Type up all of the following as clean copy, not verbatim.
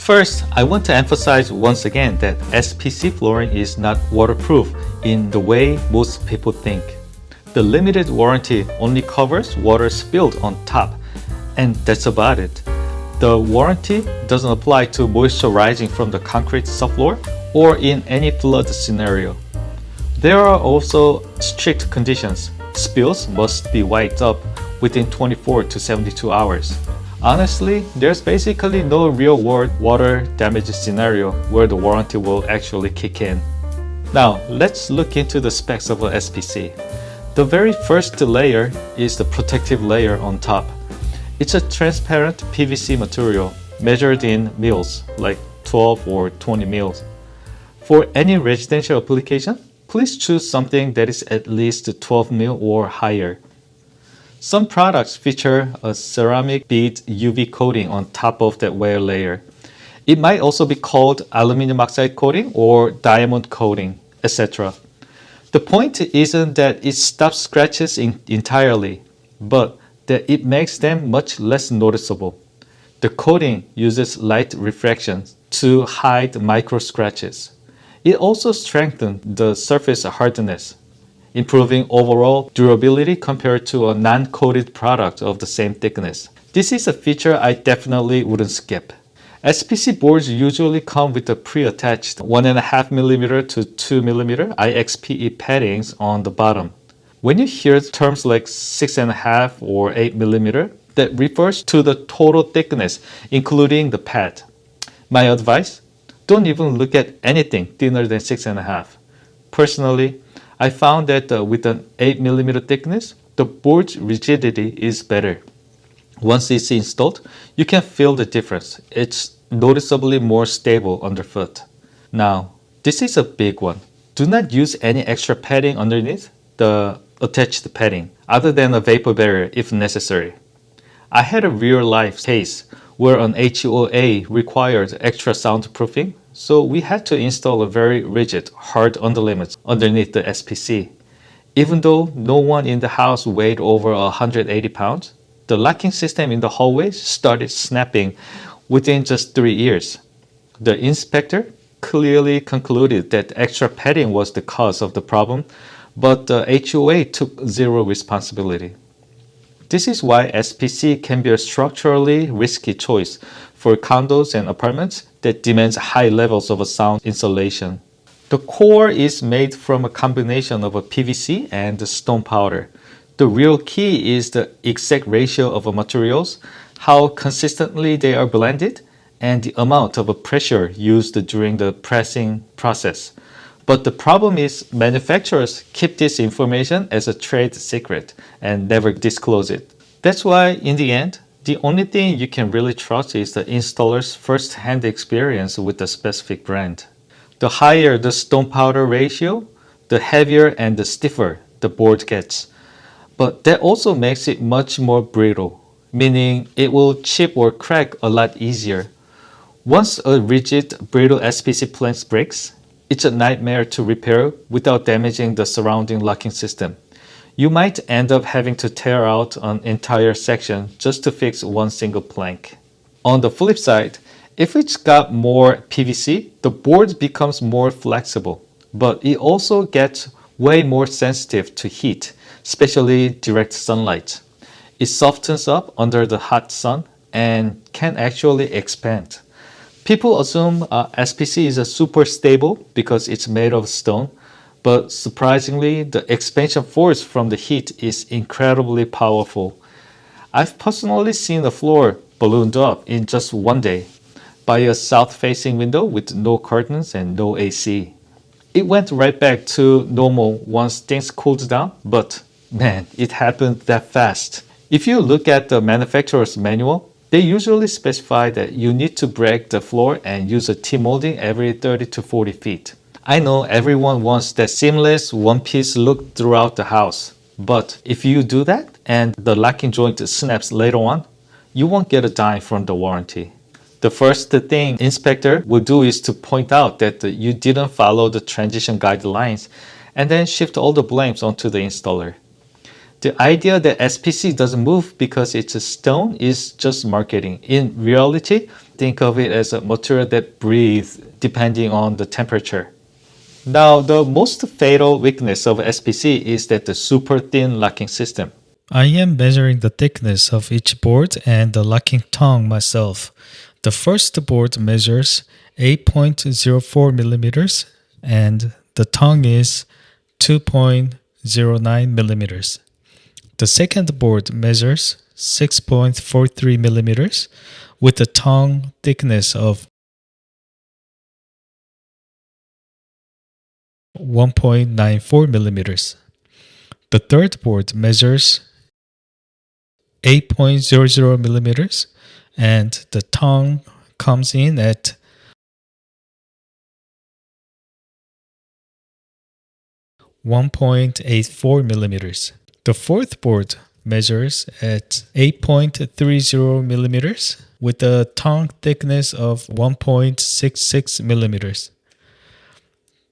First, I want to emphasize once again that SPC flooring is not waterproof in the way most people think. The limited warranty only covers water spilled on top, and that's about it. The warranty doesn't apply to moisture rising from the concrete subfloor or in any flood scenario. There are also strict conditions. Spills must be wiped up within 24 to 72 hours. Honestly, there's basically no real-world water damage scenario where the warranty will actually kick in. Now, let's look into the specs of an SPC. The very first layer is the protective layer on top. It's a transparent PVC material measured in mils, like 12 or 20 mils. For any residential application, please choose something that is at least 12 mil or higher. Some products feature a ceramic bead UV coating on top of that wear layer. It might also be called aluminum oxide coating or diamond coating, etc. The point isn't that it stops scratches entirely, but that it makes them much less noticeable. The coating uses light refraction to hide micro scratches. It also strengthens the surface hardness, improving overall durability compared to a non-coated product of the same thickness. This is a feature I definitely wouldn't skip. SPC boards usually come with a pre-attached 1.5mm to 2mm IXPE paddings on the bottom. When you hear terms like 6.5 or 8mm, that refers to the total thickness, including the pad. My advice? Don't even look at anything thinner than 6.5. Personally, I found that with an 8mm thickness, the board's rigidity is better. Once it's installed, you can feel the difference. It's noticeably more stable underfoot. Now, this is a big one. Do not use any extra padding underneath the attached padding, other than a vapor barrier if necessary. I had a real-life case where an HOA required extra soundproofing, so we had to install a very rigid, hard underlayment underneath the SPC. Even though no one in the house weighed over 180 pounds, the locking system in the hallways started snapping within just 3 years. The inspector clearly concluded that extra padding was the cause of the problem, but the HOA took zero responsibility. This is why SPC can be a structurally risky choice for condos and apartments that demands high levels of sound insulation. The core is made from a combination of a PVC and stone powder. The real key is the exact ratio of materials, how consistently they are blended, and the amount of pressure used during the pressing process. But the problem is manufacturers keep this information as a trade secret and never disclose it. That's why, in the end, the only thing you can really trust is the installer's first-hand experience with the specific brand. The higher the stone powder ratio, the heavier and the stiffer the board gets. But that also makes it much more brittle, meaning it will chip or crack a lot easier. Once a rigid, brittle SPC plank breaks, it's a nightmare to repair without damaging the surrounding locking system. You might end up having to tear out an entire section just to fix one single plank. On the flip side, if it's got more PVC, the board becomes more flexible, but it also gets way more sensitive to heat, especially direct sunlight. It softens up under the hot sun and can actually expand. People assume SPC is super stable because it's made of stone, but surprisingly, the expansion force from the heat is incredibly powerful. I've personally seen a floor ballooned up in just one day by a south-facing window with no curtains and no AC. It went right back to normal once things cooled down, but man, it happened that fast. If you look at the manufacturer's manual, they usually specify that you need to break the floor and use a T-molding every 30 to 40 feet. I know everyone wants that seamless one-piece look throughout the house, but if you do that and the locking joint snaps later on, you won't get a dime from the warranty. The first thing inspector will do is to point out that you didn't follow the transition guidelines and then shift all the blames onto the installer. The idea that SPC doesn't move because it's a stone is just marketing. In reality, think of it as a material that breathes depending on the temperature. Now, the most fatal weakness of SPC is that the super thin locking system. I am measuring the thickness of each board and the locking tongue myself. The first board measures 8.04 millimeters and the tongue is 2.09 millimeters. The second board measures 6.43 millimeters with a tongue thickness of 1.94 millimeters. The third board measures 8.00 millimeters and the tongue comes in at 1.84 millimeters. The fourth board measures at 8.30 millimeters with a tongue thickness of 1.66 millimeters.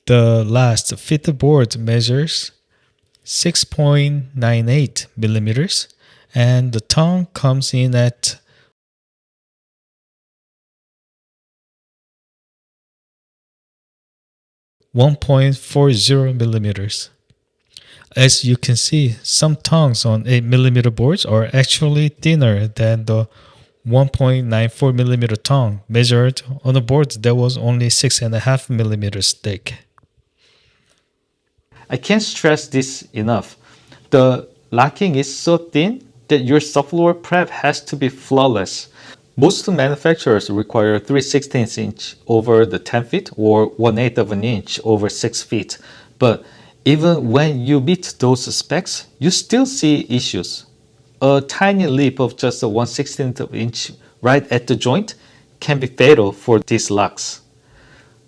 The last fifth board measures 6.98 millimeters and the tongue comes in at 1.40 millimeters. As you can see, some tongues on 8mm boards are actually thinner than the 1.94 millimeter tongue measured on a board that was only 6.5 millimeters thick. I can't stress this enough. The locking is so thin that your subfloor prep has to be flawless. Most manufacturers require 3/16 inch over the 10 feet or 1/8 of an inch over 6 feet. But even when you meet those specs, you still see issues. A tiny lip of just a 1/16 of an inch right at the joint can be fatal for these locks.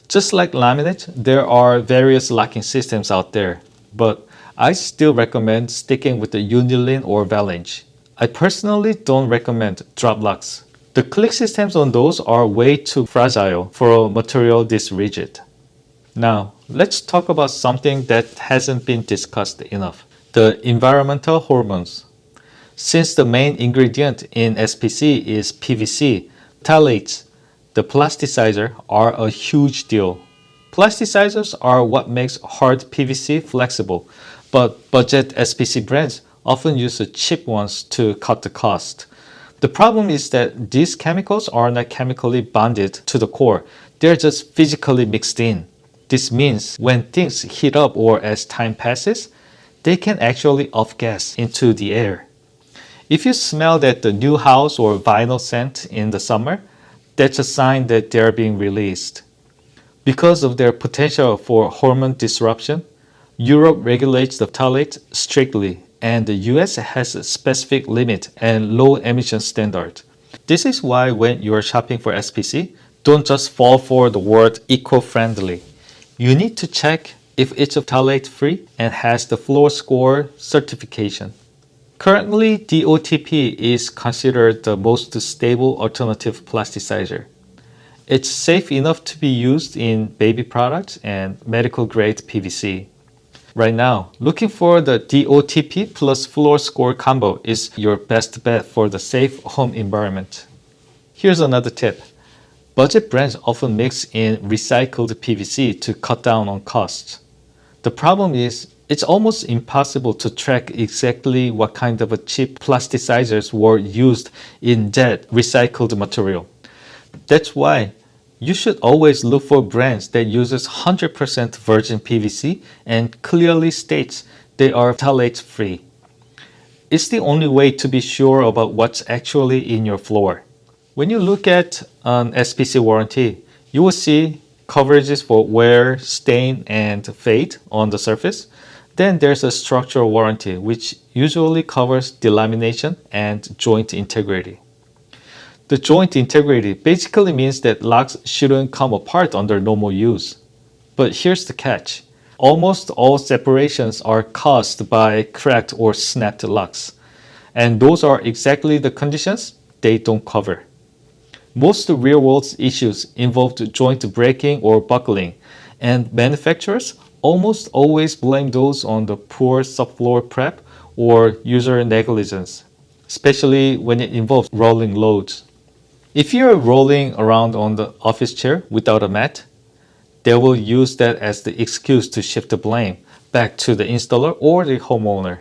Just like laminate, there are various locking systems out there, but I still recommend sticking with the Unilin or Valange. I personally don't recommend drop locks. The click systems on those are way too fragile for a material this rigid. Now, let's talk about something that hasn't been discussed enough: the environmental hormones. Since the main ingredient in SPC is PVC, phthalates, the plasticizer, are a huge deal. Plasticizers are what makes hard PVC flexible, but budget SPC brands often use the cheap ones to cut the cost. The problem is that these chemicals are not chemically bonded to the core, they're just physically mixed in. This means when things heat up or as time passes, they can actually off-gas into the air. If you smell that the new house or vinyl scent in the summer, that's a sign that they're being released. Because of their potential for hormone disruption, Europe regulates the phthalates strictly, and the US has a specific limit and low emission standard. This is why when you are shopping for SPC, don't just fall for the word eco-friendly. You need to check if it's phthalate-free and has the floor score certification. Currently, DOTP is considered the most stable alternative plasticizer. It's safe enough to be used in baby products and medical grade PVC. Right now, looking for the DOTP plus floor score combo is your best bet for the safe home environment. Here's another tip. Budget brands often mix in recycled PVC to cut down on costs. The problem is, it's almost impossible to track exactly what kind of cheap plasticizers were used in that recycled material. That's why you should always look for brands that uses 100% virgin PVC and clearly states they are phthalate free. It's the only way to be sure about what's actually in your floor. When you look at an SPC warranty, you will see coverages for wear, stain, and fade on the surface. Then there's a structural warranty, which usually covers delamination and joint integrity. The joint integrity basically means that locks shouldn't come apart under normal use. But here's the catch. Almost all separations are caused by cracked or snapped locks. And those are exactly the conditions they don't cover. Most real-world issues involved joint breaking or buckling, and manufacturers almost always blame those on the poor subfloor prep or user negligence, especially when it involves rolling loads. If you're rolling around on the office chair without a mat, they will use that as the excuse to shift the blame back to the installer or the homeowner.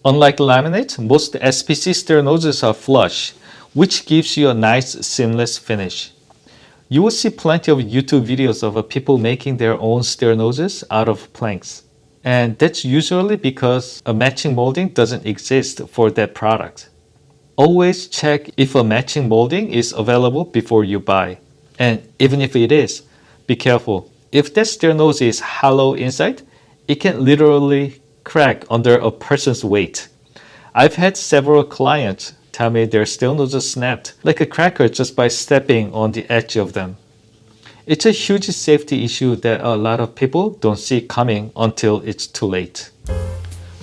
Unlike laminate, most SPC stairnoses are flush, which gives you a nice seamless finish. You will see plenty of YouTube videos of people making their own stairnoses out of planks. And that's usually because a matching molding doesn't exist for that product. Always check if a matching molding is available before you buy. And even if it is, be careful. If that stairnose is hollow inside, it can literally crack under a person's weight. I've had several clients tell me their stairnoses snapped like a cracker just by stepping on the edge of them. It's a huge safety issue that a lot of people don't see coming until it's too late.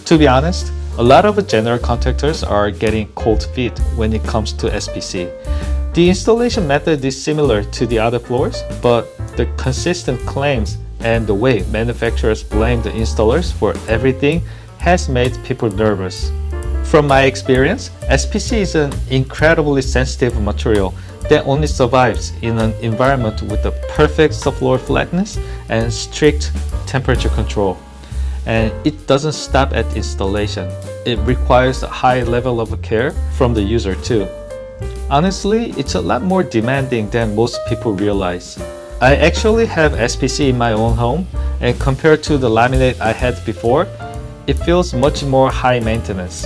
To be honest, a lot of general contractors are getting cold feet when it comes to SPC. The installation method is similar to the other floors, but the consistent claims and the way manufacturers blame the installers for everything has made people nervous. From my experience, SPC is an incredibly sensitive material that only survives in an environment with a perfect subfloor flatness and strict temperature control. And it doesn't stop at installation. It requires a high level of care from the user too. Honestly, it's a lot more demanding than most people realize. I actually have SPC in my own home, and compared to the laminate I had before, it feels much more high maintenance.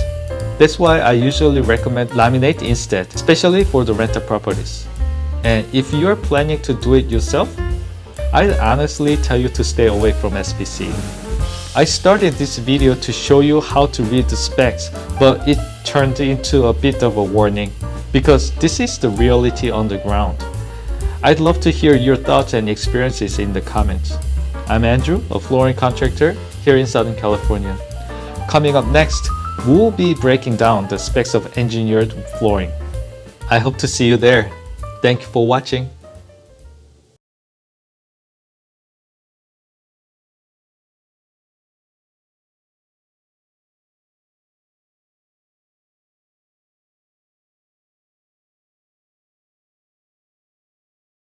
That's why I usually recommend laminate instead, especially for the rental properties. And if you're planning to do it yourself, I'd honestly tell you to stay away from SPC. I started this video to show you how to read the specs, but it turned into a bit of a warning because this is the reality on the ground. I'd love to hear your thoughts and experiences in the comments. I'm Andrew, a flooring contractor here in Southern California. Coming up next, we'll be breaking down the specs of engineered flooring. I hope to see you there. Thank you for watching.